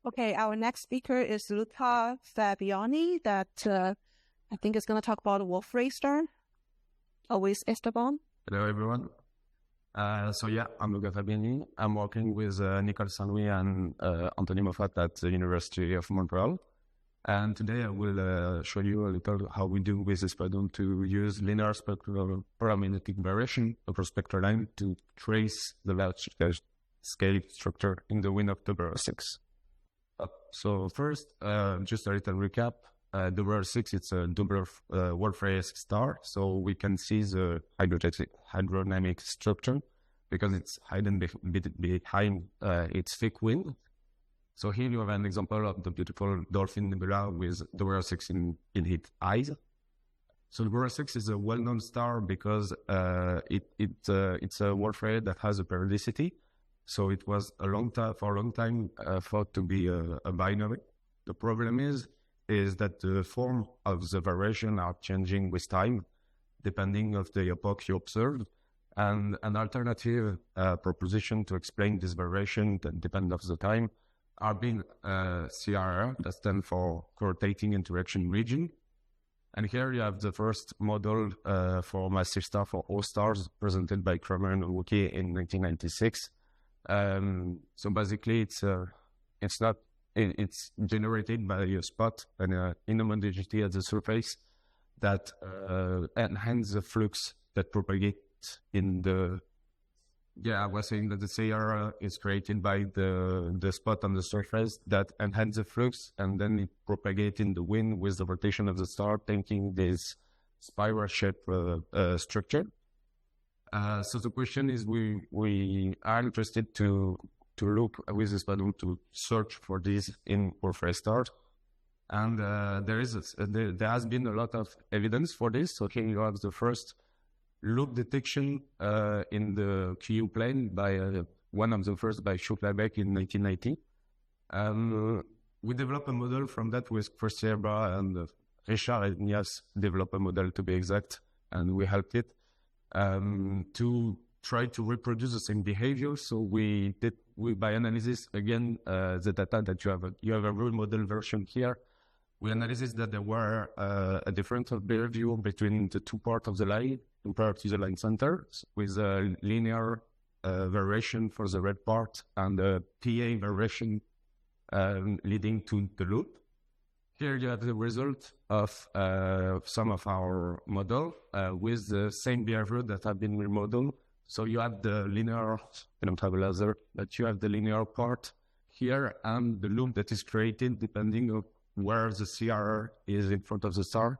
Okay, our next speaker is Luca Fabiani that I think is going to talk about a wolf racer. Always Esteban. Hello, everyone. I'm Luca Fabiani. I'm working with Nicole Saint-Louis and Anthony Moffat at the University of Montreal. And today I will show you a little how we do with this problem to use linear spectropolarimetric variation over spectral line to trace the large scale structure in the wind of WR6. So first, just a little recap. WR6, it's a double Wolf-Rayet star, so we can see the hydrodynamic structure because it's hidden behind its thick wind. So here you have an example of the beautiful dolphin nebula with WR6 in its eyes. So WR6 is a well-known star because it's a Wolf-Rayet that has a periodicity. So it was for a long time thought to be a binary. The problem is that the form of the variation are changing with time, depending of the epoch you observe. And an alternative proposition to explain this variation that depend of the time are being CRR, that stands for rotating interaction region. And here you have the first model for massive star for all stars presented by Kramer and Woki in 1996. So basically it's generated by a spot and an inhomogeneity at the surface that enhance the flux that propagates in the... I was saying that the CR is created by the spot on the surface that enhance the flux, and then it propagates in the wind with the rotation of the star, taking this spiral-shaped structure. So the question is, we are interested to look with this model to search for this in Wolf-Rayet stars, and there has been a lot of evidence for this. So here you have the first loop detection in the QU plane by one of the first by Schucklerbeck in 1990. We developed a model from that with Christian Bra and Richard and Nias developed a model, to be exact, and we helped it to try to reproduce the same behavior. So we by analysis again the data that you have a real model version here. We analyzed that there were a difference of behavior between the two parts of the line compared to the line center, with a linear variation for the red part and a PA variation leading to the loop. Here you have the result of some of our model with the same behavior that have been remodeled. So you have the linear, I don't have a laser, but you have the linear part here and the loop that is created depending on where the CR is in front of the star.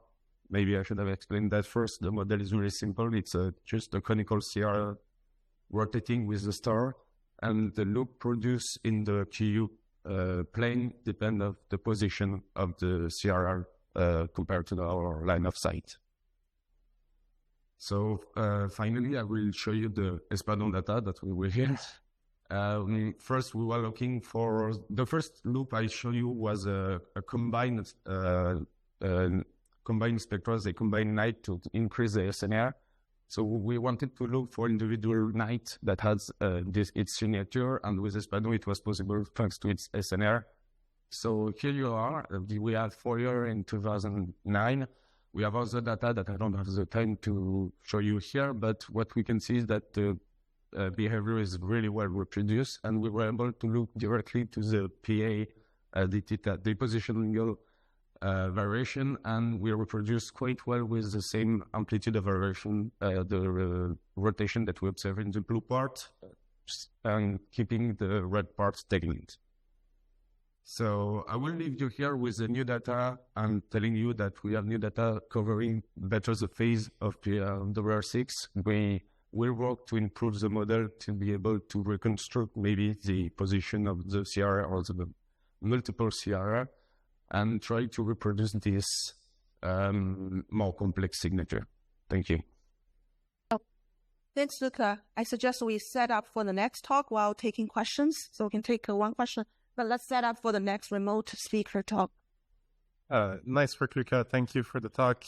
Maybe I should have explained that first. The model is really simple. It's just a conical CR rotating with the star, and the loop produced in the QU plane depend on the position of the CRR compared to our line of sight. So finally, I will show you the Espadon data that we will get. First, we were looking for the first loop I showed you was a combined spectra. They combine night to increase the SNR. So we wanted to look for individual night that has its signature, and with Espadon it was possible thanks to its SNR. So here you are. We had Fourier in 2009. We have other data that I don't have the time to show you here, but what we can see is that the behavior is really well reproduced, and we were able to look directly to the PA, the position angle variation, and we reproduce quite well with the same amplitude of variation, the rotation that we observe in the blue part, and keeping the red part stagnant. So I will leave you here with the new data and telling you that we have new data covering better the phase of the WR6. We will work to improve the model to be able to reconstruct maybe the position of the CRR or the multiple CRR and try to reproduce this more complex signature. Thank you. Thanks, Luca. I suggest we set up for the next talk while taking questions. So we can take one question, but let's set up for the next remote speaker talk. Nice work, Luca. Thank you for the talk.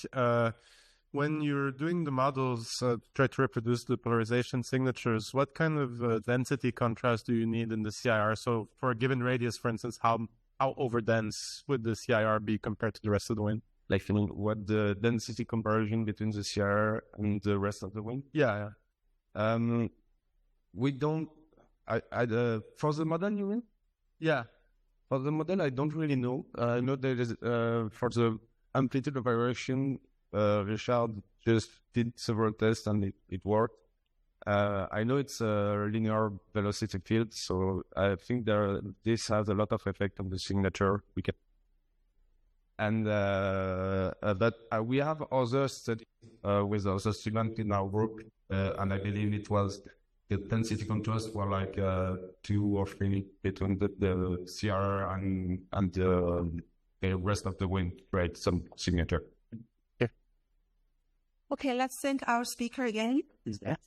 When you're doing the models, try to reproduce the polarization signatures, what kind of density contrast do you need in the CIR? So for a given radius, for instance, how how overdense would the CIR be compared to the rest of the wind? Like, what the density comparison between the CIR and the rest of the wind? Yeah. We don't. For the model, you mean? Yeah. For the model, I don't really know. I know there is for the amplitude of variation, Richard just did several tests and it worked. I know it's a linear velocity field, so I think this has a lot of effect on the signature. But we have other studies with other students in our group, and I believe it was the density contrast were like 2 or 3 between the CR and the rest of the wind, right? Some signature. Okay, let's thank our speaker again. Is that?